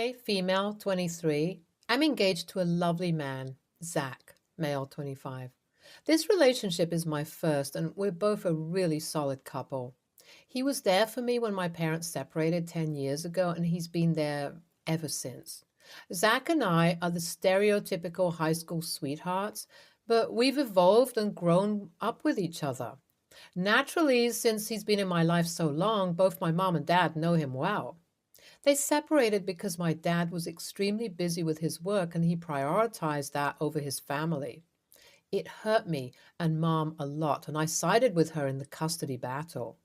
Hi, female, 23. I'm engaged to a lovely man, Zach, male, 25. This relationship is my first, and we're both a really solid couple. He was there for me when my parents separated 10 years ago, and he's been there ever since. Zach and I are the stereotypical high school sweethearts, but we've evolved and grown up with each other. Naturally, since he's been in my life so long, both my mom and dad know him well. They separated because my dad was extremely busy with his work and he prioritized that over his family. It hurt me and mom a lot, and I sided with her in the custody battle.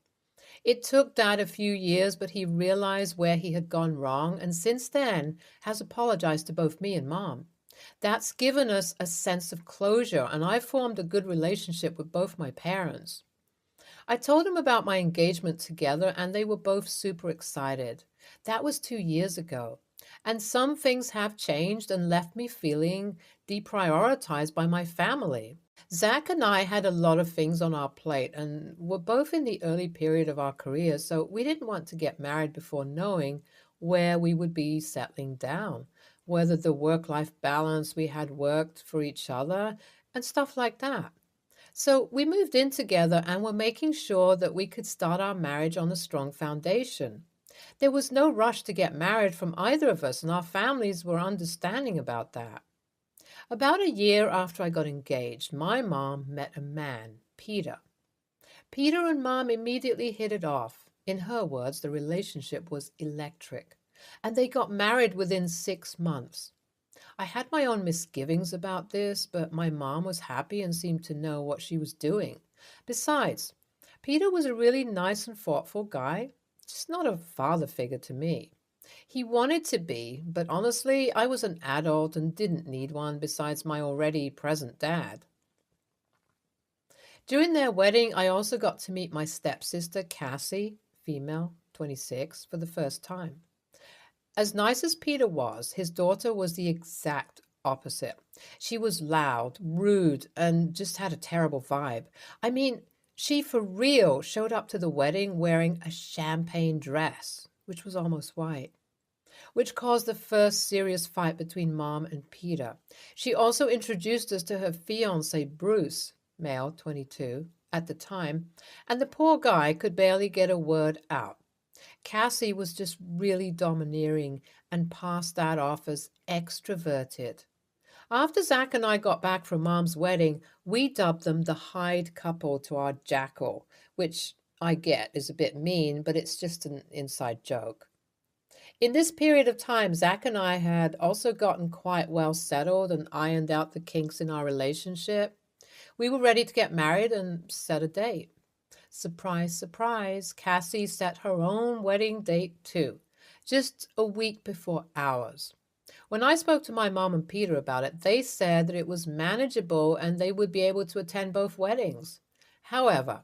It took dad a few years, but he realized where he had gone wrong and since then has apologized to both me and mom. That's given us a sense of closure, and I formed a good relationship with both my parents. I told them about my engagement together, and they were both super excited. That was 2 years ago. And some things have changed and left me feeling deprioritized by my family. Zach and I had a lot of things on our plate and were both in the early period of our careers, so we didn't want to get married before knowing where we would be settling down, whether the work life balance we had worked for each other, and stuff like that. So we moved in together and were making sure that we could start our marriage on a strong foundation. There was no rush to get married from either of us, and our families were understanding about that. About a year after I got engaged, my mom met a man, Peter. Peter and mom immediately hit it off. In her words, the relationship was electric, and they got married within 6 months. I had my own misgivings about this, but my mom was happy and seemed to know what she was doing. Besides, Peter was a really nice and thoughtful guy, just not a father figure to me. He wanted to be, but honestly, I was an adult and didn't need one besides my already present dad. During their wedding, I also got to meet my stepsister, Cassie, female, 26, for the first time. As nice as Peter was, his daughter was the exact opposite. She was loud, rude, and just had a terrible vibe. I mean, she for real showed up to the wedding wearing a champagne dress, which was almost white, which caused the first serious fight between Mom and Peter. She also introduced us to her fiancé, Bruce, male, 22, at the time, and the poor guy could barely get a word out. Cassie was just really domineering and passed that off as extroverted. After Zach and I got back from Mom's wedding, we dubbed them the Hyde couple to our jackal, which I get is a bit mean, but it's just an inside joke. In this period of time, Zach and I had also gotten quite well settled and ironed out the kinks in our relationship. We were ready to get married and set a date. Surprise, surprise, Cassie set her own wedding date too, just a week before ours. When I spoke to my mom and Peter about it, they said that it was manageable and they would be able to attend both weddings. However,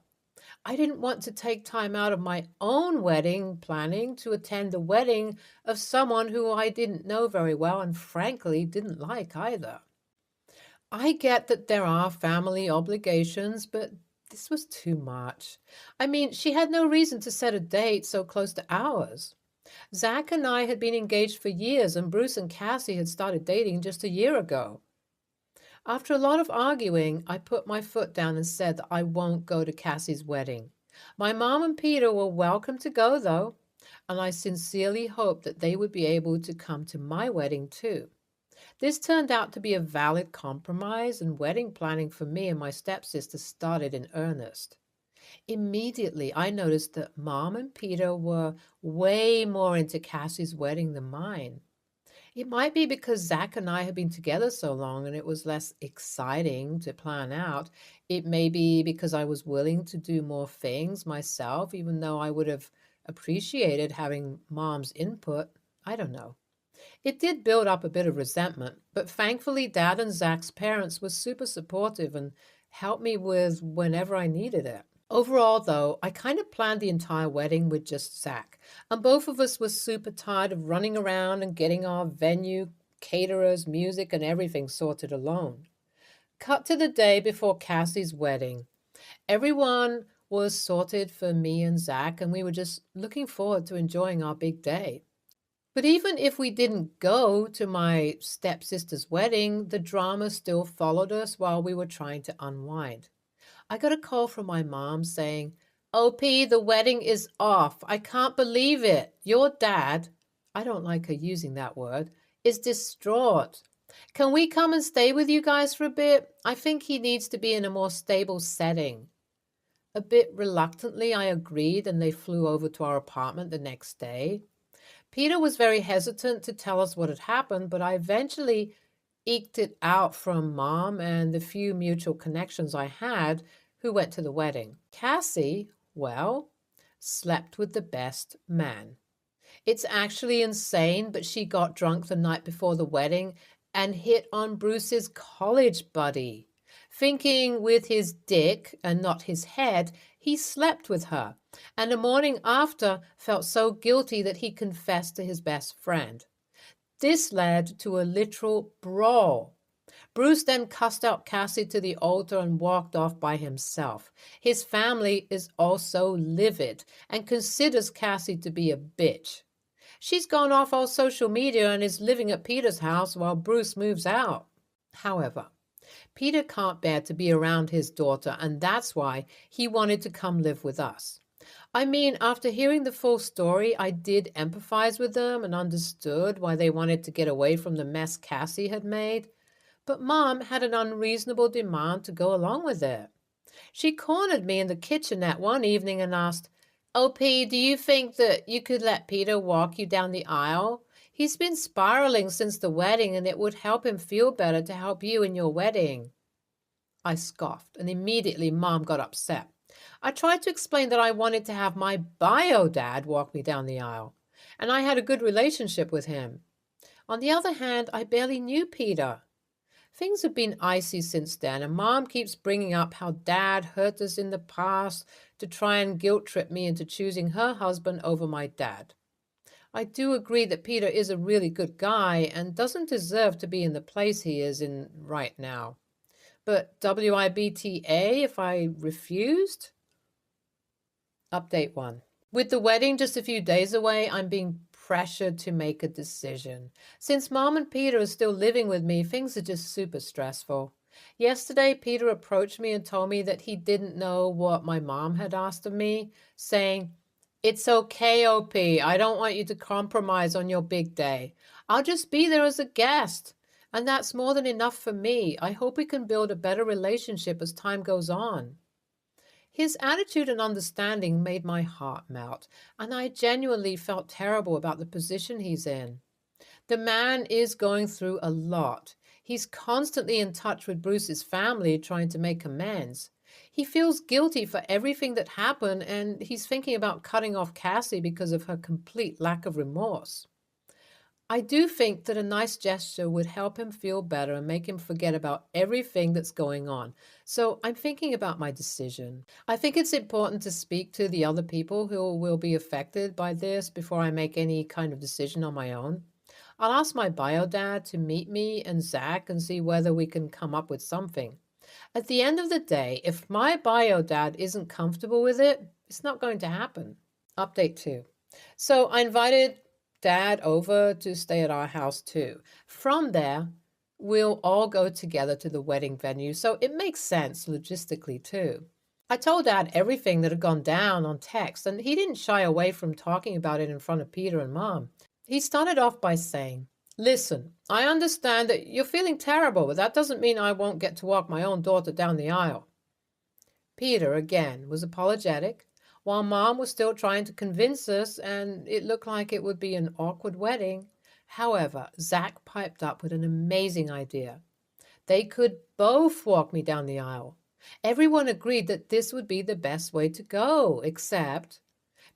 I didn't want to take time out of my own wedding planning to attend the wedding of someone who I didn't know very well and frankly didn't like either. I get that there are family obligations, but this was too much. I mean, she had no reason to set a date so close to ours. Zach and I had been engaged for years, and Bruce and Cassie had started dating just a year ago. After a lot of arguing, I put my foot down and said that I won't go to Cassie's wedding. My mom and Peter were welcome to go, though, and I sincerely hoped that they would be able to come to my wedding, too. This turned out to be a valid compromise, and wedding planning for me and my stepsister started in earnest. Immediately, I noticed that Mom and Peter were way more into Cassie's wedding than mine. It might be because Zach and I had been together so long and it was less exciting to plan out. It may be because I was willing to do more things myself, even though I would have appreciated having Mom's input. I don't know. It did build up a bit of resentment, but thankfully, Dad and Zach's parents were super supportive and helped me with whenever I needed it. Overall, though, I kind of planned the entire wedding with just Zach, and both of us were super tired of running around and getting our venue, caterers, music, and everything sorted alone. Cut to the day before Cassie's wedding. Everyone was sorted for me and Zach, and we were just looking forward to enjoying our big day. But even if we didn't go to my stepsister's wedding, the drama still followed us while we were trying to unwind. I got a call from my mom saying, OP, the wedding is off. I can't believe it. Your dad, I don't like her using that word, is distraught. Can we come and stay with you guys for a bit? I think he needs to be in a more stable setting. A bit reluctantly, I agreed, and they flew over to our apartment the next day. Peter was very hesitant to tell us what had happened, but I eventually eked it out from Mom and the few mutual connections I had who went to the wedding. Cassie, well, slept with the best man. It's actually insane, but she got drunk the night before the wedding and hit on Bruce's college buddy. Thinking with his dick and not his head, he slept with her, and the morning after felt so guilty that he confessed to his best friend. This led to a literal brawl. Bruce then cussed out Cassie to the altar and walked off by himself. His family is also livid and considers Cassie to be a bitch. She's gone off all social media and is living at Peter's house while Bruce moves out. However, Peter can't bear to be around his daughter, and that's why he wanted to come live with us. I mean, after hearing the full story, I did empathize with them and understood why they wanted to get away from the mess Cassie had made. But Mom had an unreasonable demand to go along with it. She cornered me in the kitchenette one evening and asked, OP, do you think that you could let Peter walk you down the aisle? He's been spiraling since the wedding, and it would help him feel better to help you in your wedding. I scoffed, and immediately Mom got upset. I tried to explain that I wanted to have my bio dad walk me down the aisle, and I had a good relationship with him. On the other hand, I barely knew Peter. Things have been icy since then, and Mom keeps bringing up how Dad hurt us in the past to try and guilt trip me into choosing her husband over my dad. I do agree that Peter is a really good guy and doesn't deserve to be in the place he is in right now. But WIBTA if I refused? Update 1. With the wedding just a few days away, I'm being pressured to make a decision. Since Mom and Peter are still living with me, things are just super stressful. Yesterday, Peter approached me and told me that he didn't know what my mom had asked of me, saying, It's okay, OP. I don't want you to compromise on your big day. I'll just be there as a guest. And that's more than enough for me. I hope we can build a better relationship as time goes on. His attitude and understanding made my heart melt, and I genuinely felt terrible about the position he's in. The man is going through a lot. He's constantly in touch with Bruce's family trying to make amends. He feels guilty for everything that happened, and he's thinking about cutting off Cassie because of her complete lack of remorse. I do think that a nice gesture would help him feel better and make him forget about everything that's going on. So I'm thinking about my decision. I think it's important to speak to the other people who will be affected by this before I make any kind of decision on my own. I'll ask my bio dad to meet me and Zac and see whether we can come up with something. At the end of the day, if my bio dad isn't comfortable with it, it's not going to happen. Update 2. So I invited Dad over to stay at our house too. From there, we'll all go together to the wedding venue, so it makes sense logistically too. I told Dad everything that had gone down on text, and he didn't shy away from talking about it in front of Peter and Mom. He started off by saying, Listen, I understand that you're feeling terrible, but that doesn't mean I won't get to walk my own daughter down the aisle. Peter, again, was apologetic, while Mom was still trying to convince us, and it looked like it would be an awkward wedding. However, Zac piped up with an amazing idea. They could both walk me down the aisle. Everyone agreed that this would be the best way to go, except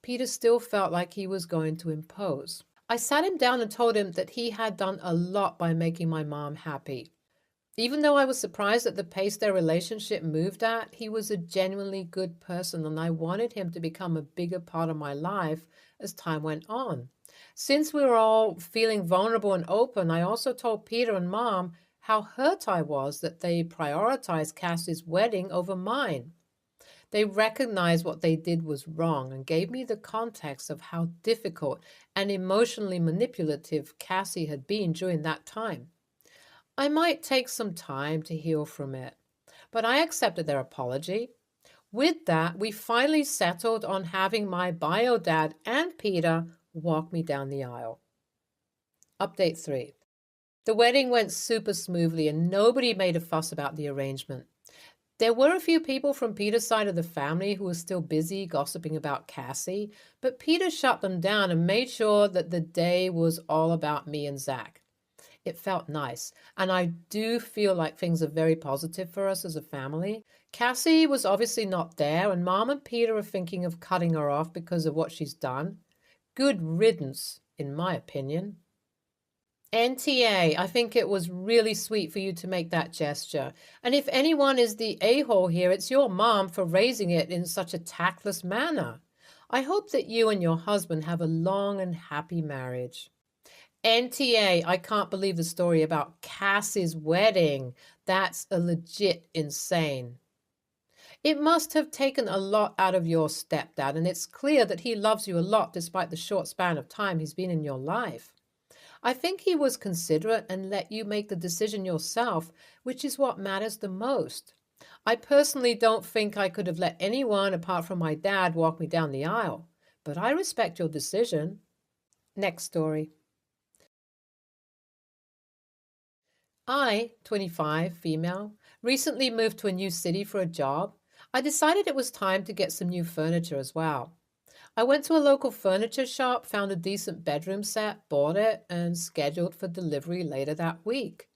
Peter still felt like he was going to impose. I sat him down and told him that he had done a lot by making my mom happy. Even though I was surprised at the pace their relationship moved at, he was a genuinely good person, and I wanted him to become a bigger part of my life as time went on. Since we were all feeling vulnerable and open, I also told Peter and Mom how hurt I was that they prioritized Cassie's wedding over mine. They recognized what they did was wrong and gave me the context of how difficult and emotionally manipulative Cassie had been during that time. I might take some time to heal from it, but I accepted their apology. With that, we finally settled on having my bio dad and Peter walk me down the aisle. Update 3. The wedding went super smoothly and nobody made a fuss about the arrangement. There were a few people from Peter's side of the family who were still busy gossiping about Cassie, but Peter shut them down and made sure that the day was all about me and Zac. It felt nice, and I do feel like things are very positive for us as a family. Cassie was obviously not there, and Mom and Peter are thinking of cutting her off because of what she's done. Good riddance, in my opinion. NTA, I think it was really sweet for you to make that gesture. And if anyone is the a-hole here, it's your mom for raising it in such a tactless manner. I hope that you and your husband have a long and happy marriage. NTA, I can't believe the story about Cassie's wedding. That's a legit insane. It must have taken a lot out of your stepdad, and it's clear that he loves you a lot despite the short span of time he's been in your life. I think he was considerate and let you make the decision yourself, which is what matters the most. I personally don't think I could have let anyone apart from my dad walk me down the aisle, but I respect your decision. Next story. I, 25, female, recently moved to a new city for a job. I decided it was time to get some new furniture as well. I went to a local furniture shop, found a decent bedroom set, bought it, and scheduled for delivery later that week.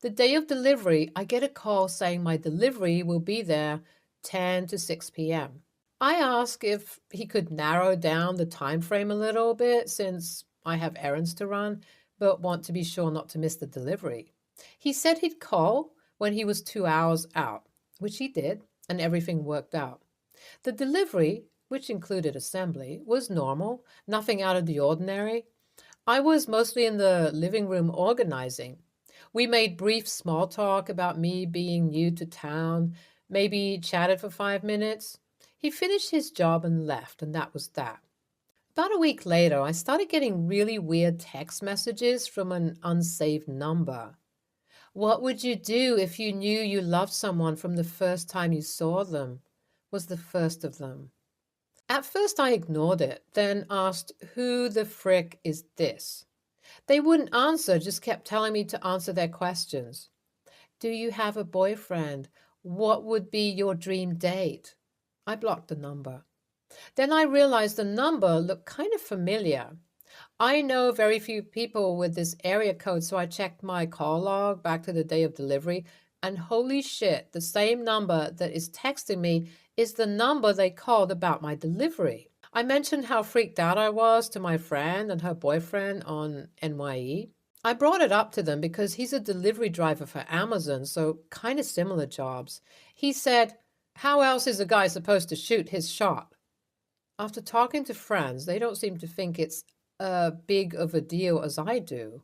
The day of delivery, I get a call saying my delivery will be there 10 to 6 p.m. I ask if he could narrow down the time frame a little bit since I have errands to run, but want to be sure not to miss the delivery. He said he'd call when he was 2 hours out, which he did, and everything worked out. The delivery, which included assembly, was normal, nothing out of the ordinary. I was mostly in the living room organizing. We made brief small talk about me being new to town, maybe chatted for 5 minutes. He finished his job and left, and that was that. About a week later, I started getting really weird text messages from an unsaved number. What would you do if you knew you loved someone from the first time you saw them? Was the first of them. At first I ignored it, then asked, who the frick is this? They wouldn't answer, just kept telling me to answer their questions. Do you have a boyfriend? What would be your dream date? I blocked the number. Then I realized the number looked kind of familiar. I know very few people with this area code, so I checked my call log back to the day of delivery, and holy shit, the same number that is texting me is the number they called about my delivery. I mentioned how freaked out I was to my friend and her boyfriend on NYE. I brought it up to them because he's a delivery driver for Amazon, so kind of similar jobs. He said, how else is a guy supposed to shoot his shot? After talking to friends, they don't seem to think it's big of a deal as I do.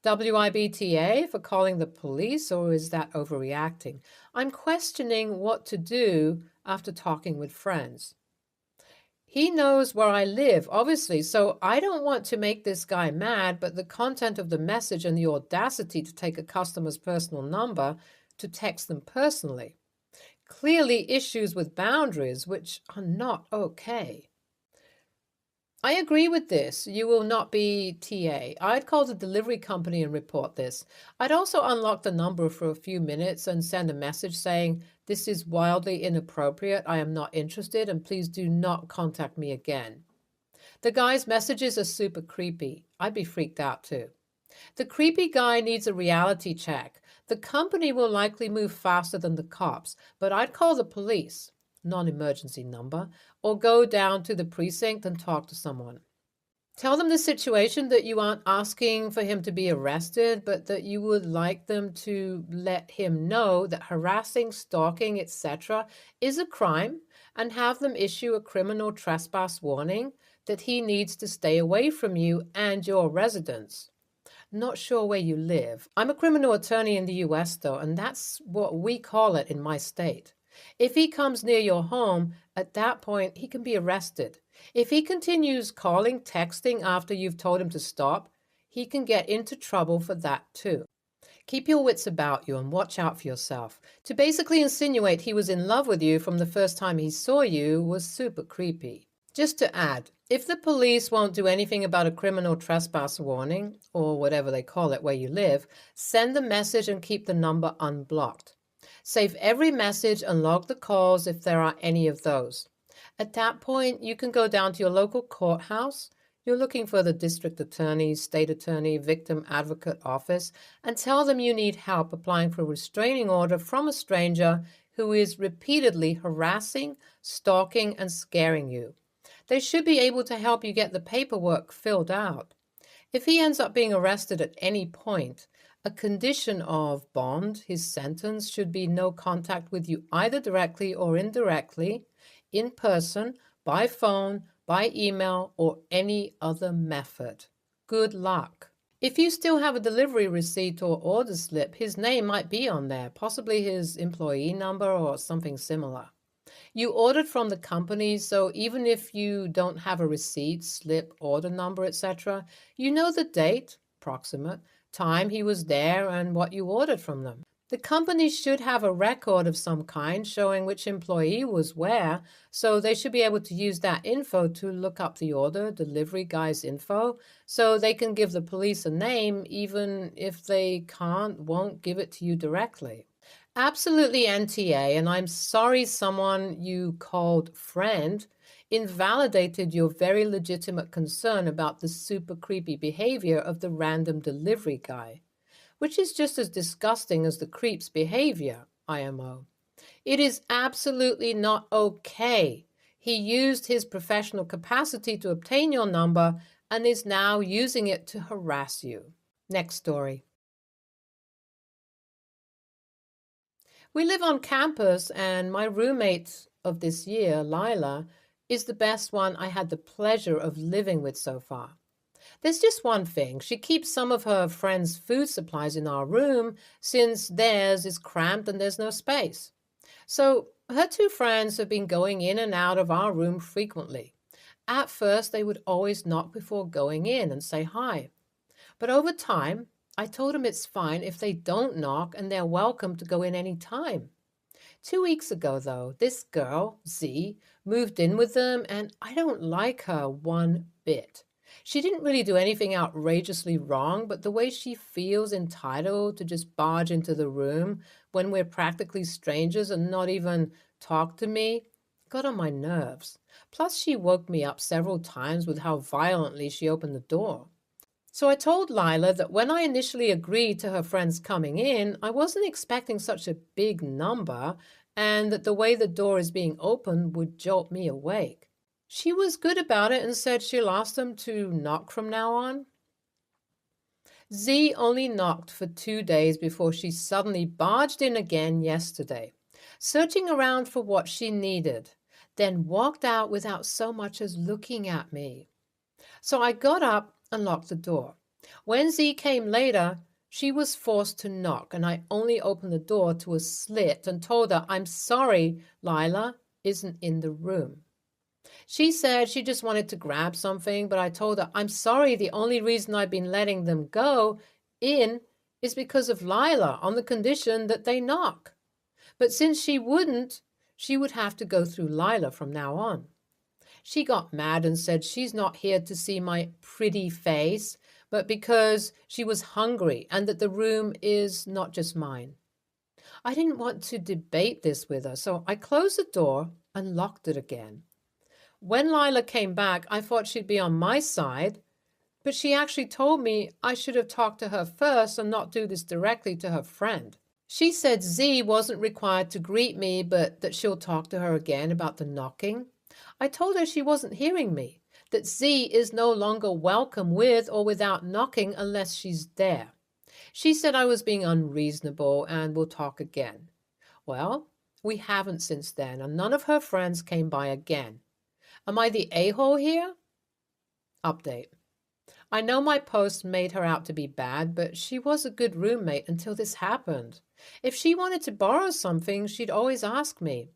WIBTA for calling the police, or is that overreacting? I'm questioning what to do after talking with friends. He knows where I live, obviously, so I don't want to make this guy mad, but the content of the message and the audacity to take a customer's personal number to text them personally. Clearly issues with boundaries, which are not okay. I agree with this. You will not be TA. I'd call the delivery company and report this. I'd also unlock the number for a few minutes and send a message saying, this is wildly inappropriate. I am not interested and please do not contact me again. The guy's messages are super creepy. I'd be freaked out too. The creepy guy needs a reality check. The company will likely move faster than the cops, but I'd call the police. Non-emergency number, or go down to the precinct and talk to someone. Tell them the situation, that you aren't asking for him to be arrested, but that you would like them to let him know that harassing, stalking, etc. is a crime, and have them issue a criminal trespass warning that he needs to stay away from you and your residence. Not sure where you live. I'm a criminal attorney in the US though, and that's what we call it in my state. If he comes near your home, at that point, he can be arrested. If he continues calling, texting after you've told him to stop, he can get into trouble for that too. Keep your wits about you and watch out for yourself. To basically insinuate he was in love with you from the first time he saw you was super creepy. Just to add, if the police won't do anything about a criminal trespass warning, or whatever they call it where you live, send the message and keep the number unblocked. Save every message and log the calls if there are any of those. At that point, you can go down to your local courthouse. You're looking for the district attorney, state attorney, victim advocate office, and tell them you need help applying for a restraining order from a stranger who is repeatedly harassing, stalking, and scaring you. They should be able to help you get the paperwork filled out. If he ends up being arrested at any point, a condition of bond, his sentence, should be no contact with you either directly or indirectly, in person, by phone, by email, or any other method. Good luck. If you still have a delivery receipt or order slip, his name might be on there, possibly his employee number or something similar. You ordered from the company, so even if you don't have a receipt, slip, order number, etc., you know the date, approximate, time he was there, and what you ordered from them. The company should have a record of some kind showing which employee was where, so they should be able to use that info to look up the order, delivery guy's info, so they can give the police a name even if they won't give it to you directly. Absolutely NTA, and I'm sorry someone you called friend invalidated your very legitimate concern about the super creepy behavior of the random delivery guy, which is just as disgusting as the creep's behavior, IMO. It is absolutely not okay. He used his professional capacity to obtain your number and is now using it to harass you. Next story. We live on campus, and my roommate of this year, Lila, is the best one I had the pleasure of living with so far. There's just one thing. She keeps some of her friends' food supplies in our room since theirs is cramped and there's no space. So her two friends have been going in and out of our room frequently. At first, they would always knock before going in and say hi. But over time, I told them it's fine if they don't knock and they're welcome to go in any time. 2 weeks ago, though, this girl, Z, moved in with them, and I don't like her one bit. She didn't really do anything outrageously wrong, but the way she feels entitled to just barge into the room when we're practically strangers and not even talk to me got on my nerves. Plus, she woke me up several times with how violently she opened the door. So I told Lila that when I initially agreed to her friends coming in, I wasn't expecting such a big number and that the way the door is being opened would jolt me awake. She was good about it and said she'll ask them to knock from now on. Z only knocked for 2 days before she suddenly barged in again yesterday, searching around for what she needed, then walked out without so much as looking at me. So I got up and locked the door. When Z came later, she was forced to knock, and I only opened the door to a slit and told her, "I'm sorry, Lila isn't in the room." She said she just wanted to grab something, but I told her, "I'm sorry, the only reason I've been letting them go in is because of Lila, on the condition that they knock. But since she wouldn't, she would have to go through Lila from now on." She got mad and said she's not here to see my pretty face, but because she was hungry and that the room is not just mine. I didn't want to debate this with her, so I closed the door and locked it again. When Lila came back, I thought she'd be on my side, but she actually told me I should have talked to her first and not do this directly to her friend. She said Z wasn't required to greet me, but that she'll talk to her again about the knocking. I told her she wasn't hearing me, that Z is no longer welcome with or without knocking unless she's there. She said I was being unreasonable and will talk again. Well, we haven't since then, and none of her friends came by again. Am I the a-hole here? Update. I know my post made her out to be bad, but she was a good roommate until this happened. If she wanted to borrow something, she'd always ask me.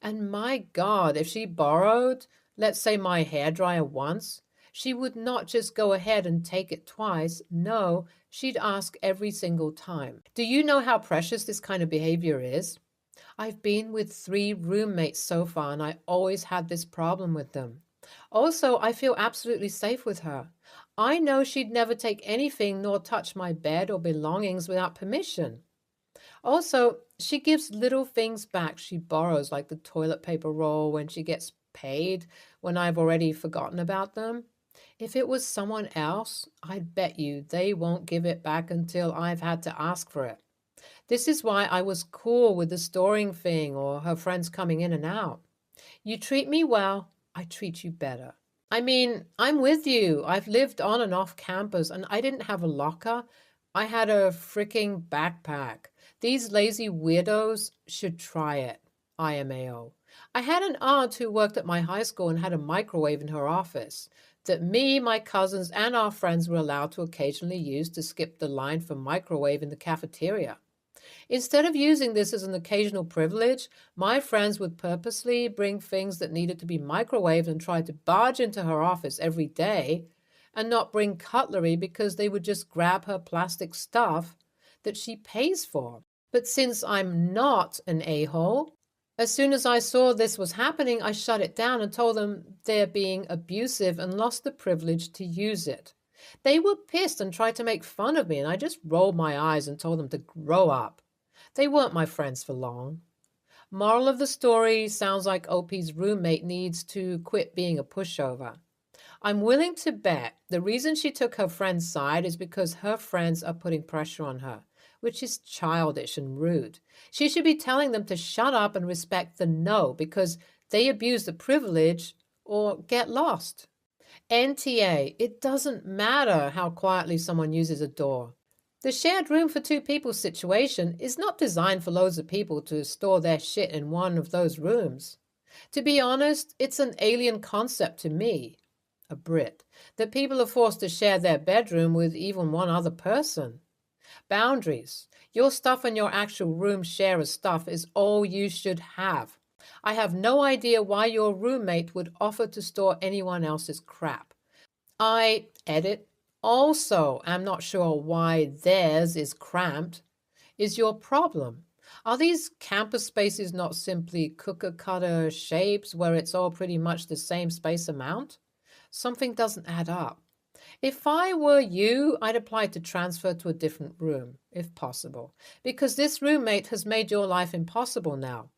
And my God, if she borrowed, let's say my hairdryer once, she would not just go ahead and take it twice. No, she'd ask every single time. Do you know how precious this kind of behavior is? I've been with 3 roommates so far, and I always had this problem with them. Also, I feel absolutely safe with her. I know she'd never take anything nor touch my bed or belongings without permission. Also, she gives little things back she borrows, like the toilet paper roll when she gets paid, when I've already forgotten about them. If it was someone else, I'd bet you they won't give it back until I've had to ask for it. This is why I was cool with the storing thing or her friends coming in and out. You treat me well, I treat you better. I mean, I'm with you. I've lived on and off campus and I didn't have a locker. I had a freaking backpack. These lazy weirdos should try it. IMAO. I had an aunt who worked at my high school and had a microwave in her office that me, my cousins, and our friends were allowed to occasionally use to skip the line for microwave in the cafeteria. Instead of using this as an occasional privilege, my friends would purposely bring things that needed to be microwaved and try to barge into her office every day and not bring cutlery because they would just grab her plastic stuff that she pays for. But since I'm not an a-hole, as soon as I saw this was happening, I shut it down and told them they're being abusive and lost the privilege to use it. They were pissed and tried to make fun of me, and I just rolled my eyes and told them to grow up. They weren't my friends for long. Moral of the story sounds like OP's roommate needs to quit being a pushover. I'm willing to bet the reason she took her friend's side is because her friends are putting pressure on her, which is childish and rude. She should be telling them to shut up and respect the no because they abuse the privilege or get lost. NTA, it doesn't matter how quietly someone uses a door. The shared room for 2 people situation is not designed for loads of people to store their shit in one of those rooms. To be honest, it's an alien concept to me, a Brit, that people are forced to share their bedroom with even one other person. Boundaries. Your stuff and your actual room share of stuff is all you should have. I have no idea why your roommate would offer to store anyone else's crap. I edit. Also, I'm not sure why theirs is cramped. Is your problem? Are these campus spaces not simply cookie-cutter shapes where it's all pretty much the same space amount? Something doesn't add up. If I were you, I'd apply to transfer to a different room, if possible, because this roommate has made your life impossible now.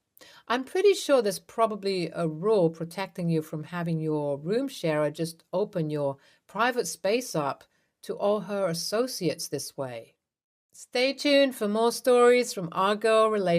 I'm pretty sure there's probably a rule protecting you from having your room sharer just open your private space up to all her associates this way. Stay tuned for more stories from our girl relationship.